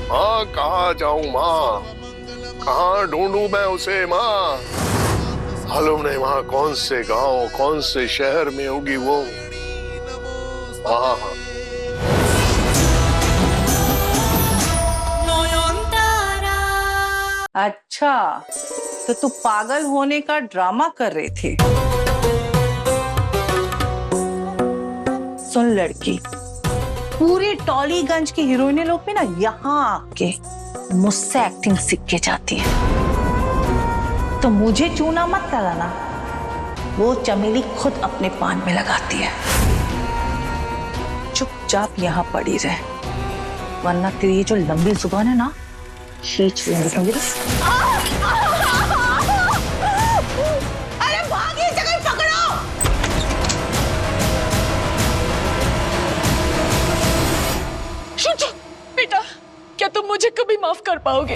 माँ कहाँ जाऊं माँ, कहाँ ढूंढूं मैं उसे माँ। मालूम नहीं वहाँ कौन से गांव कौन से शहर में होगी वो। हाँ अच्छा, तो तू पागल होने का ड्रामा कर रहे थे। सुन लड़की, पूरी टॉलीगंज की हीरोइनें लोग भी ना यहाँ आके मुझसे एक्टिंग सीख के जाती है, तो मुझे चूना मत लगाना। वो चमेली खुद अपने पान में लगाती है। चुपचाप यहाँ पड़ी रहे, वरना तेरी ये जो लंबी जुबान है ना, खींच लेंगे समझी। अरे भागिए, जगह पकड़ो। शुचो, बेटा, क्या तुम मुझे कभी माफ कर पाओगे?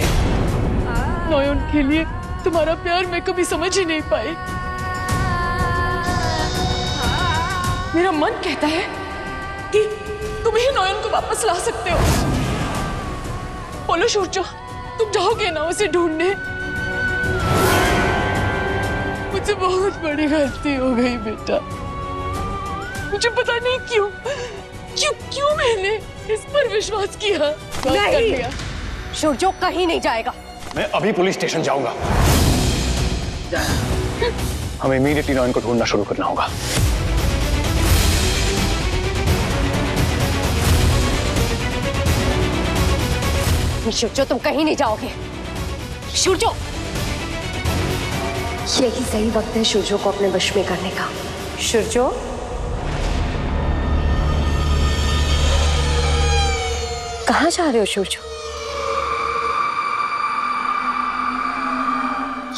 नोयन के लिए तुम्हारा प्यार मैं कभी समझ ही नहीं पाई। मेरा मन कहता है कि तुम ही नोयन को वापस ला सकते हो। बोलो शुचो, तुम जाओगे ना उसे ढूंढने? मुझे बहुत बड़ी गलती हो गई बेटा। मुझे पता नहीं क्यों क्यों मैंने इस पर विश्वास किया। नहीं, शुचो कहीं नहीं जाएगा। मैं अभी पुलिस स्टेशन जाऊंगा। हमें इमीडिएटली नोयन को ढूंढना शुरू करना होगा। शुचो तुम कहीं नहीं जाओगे। शुचो, यही सही वक्त है शुचो को अपने वश में करने का। शुचो, कहाँ जा रहे हो शुचो?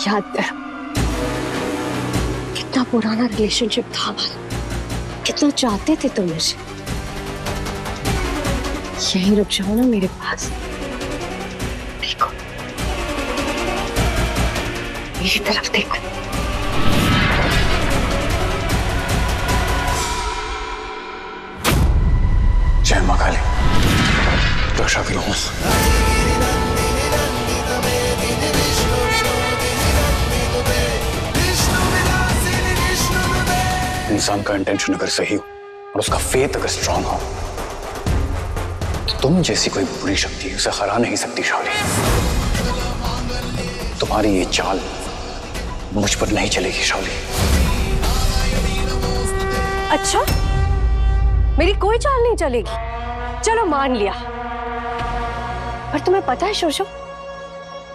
याद करो कितना पुराना रिलेशनशिप था हमारा, कितना चाहते थे तुम मुझे। यहीं रुक जाओ ना मेरे पास। देखो मेरी तरफ देखो। जय मां काली, रक्षा करो। इंसान का इंटेंशन अगर सही हो और उसका फेथ अगर स्ट्रांग हो, तो तुम जैसी कोई बुरी शक्ति उसे हरा नहीं सकती शाली। तुम्हारी ये चाल मुझ पर नहीं चलेगी शाली। अच्छा, मेरी कोई चाल नहीं चलेगी? चलो मान लिया। पर तुम्हें पता है शुचो,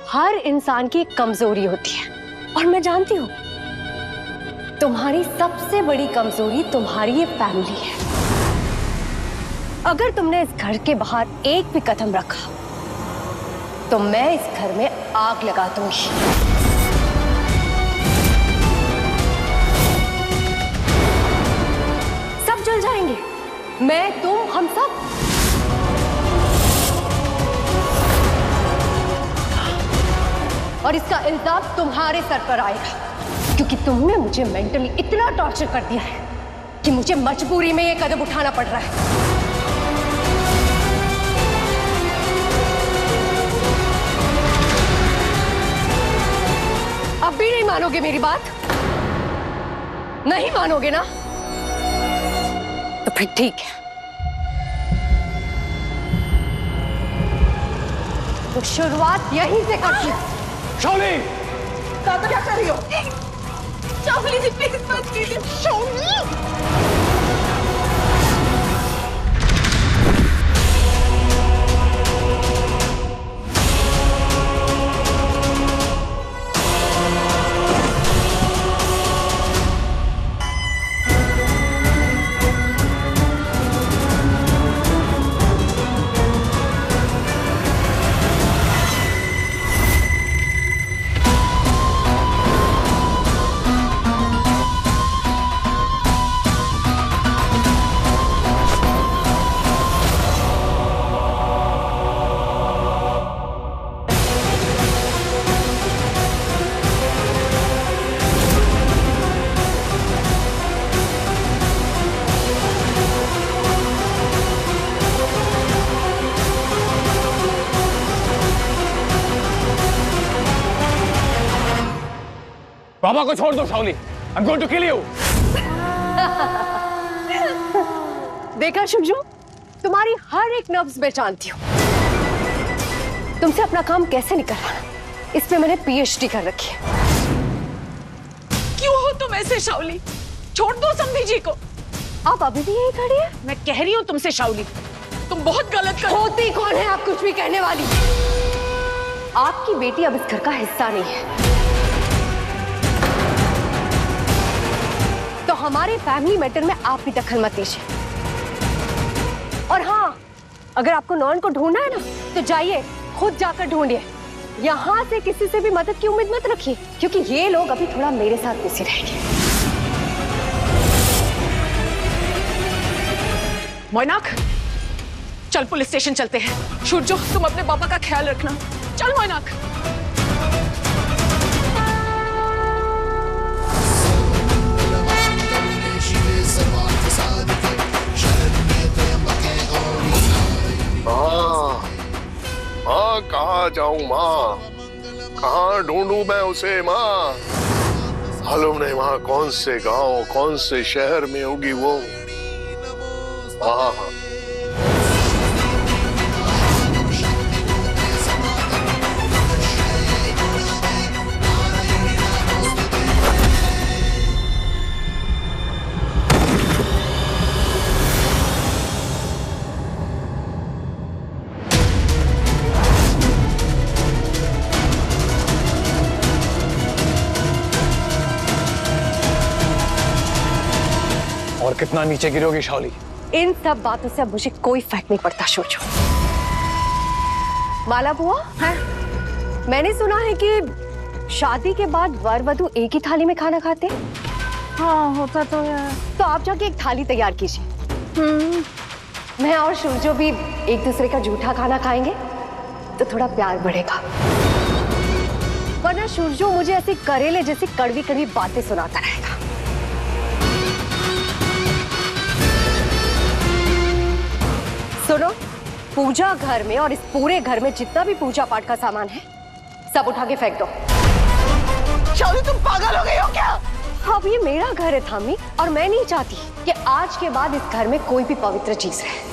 हर इंसान की एक कमजोरी होती है, और मैं जानती हूं तुम्हारी सबसे बड़ी कमजोरी तुम्हारी ये फैमिली है। अगर तुमने इस घर के बाहर एक भी कदम रखा तो मैं इस घर में आग लगा दूंगी। सब जल जाएंगे, मैं, तुम, हम सब। और इसका इल्जाम तुम्हारे सर पर आएगा, क्योंकि तुमने मुझे मेंटली इतना टॉर्चर कर दिया है कि मुझे मजबूरी में ये कदम उठाना पड़ रहा है। अब भी नहीं मानोगे मेरी बात? नहीं मानोगे ना? तो फिर ठीक है। तो शुरुआत यहीं से करती हूँ। शाली! दादा क्या कर रही हो? शाली जी प्लीज मत कीजिए। शाली! पापा को छोड़ दो शाओली, I'm going to kill you. देखा शुभजू, तुम्हारी हर एक नब्ज में जानती हूँ। तुमसे अपना काम कैसे निकलवाना, इस पे मैंने PhD कर रखी है। क्यों हो तुम ऐसे शाओली? छोड़ दो समधी जी को। आप अभी भी यही खड़ी है? मैं कह रही हूँ तुमसे शाओली, तुम बहुत गलत कर। होती कौन है आप कुछ भी कहने वाली? आपकी बेटी अब इस घर का हिस्सा नहीं है, तो हमारे फैमिली मैटर में आप भी दखल मत दीजिए। और हाँ, अगर आपको नॉन को ढूंढना है ना, तो जाइए खुद जाकर ढूंढिए। यहाँ से किसी से भी मदद की उम्मीद मत रखिए, क्योंकि ये लोग अभी थोड़ा मेरे साथ बिजी रहेंगे। मोइनाक, चल पुलिस स्टेशन चलते हैं। सूरजो, तुम अपने पापा का ख्याल रखना। चल मोइनाक। माँ कहाँ जाऊँ माँ, कहाँ ढूंढूं मैं उसे माँ? मालूम नहीं माँ कौन से गांव, कौन से शहर में होगी वो। हाँ और कितना नीचे गिरोगी शाओली? इन सब बातों से अब मुझे कोई फर्क नहीं पड़ता सूरजो। माला बुआ, है? मैंने सुना है कि शादी के बाद वर वधू एक ही थाली में खाना खाते हैं। हाँ होता तो है। तो आप जाके एक थाली तैयार कीजिए। मैं और सूरजो भी एक दूसरे का जूठा खाना खाएंगे तो थोड़ा प्यार बढ़ेगा, वरना सूरजो मुझे ऐसी करेले जैसी कड़वी कड़वी बातें सुनाता रहेगा। सुनो, पूजा घर में और इस पूरे घर में जितना भी पूजा पाठ का सामान है, सब उठा के फेंक दो। शाओली, तुम पागल हो गई हो क्या? अब ये मेरा घर है थामी, और मैं नहीं चाहती कि आज के बाद इस घर में कोई भी पवित्र चीज रहे।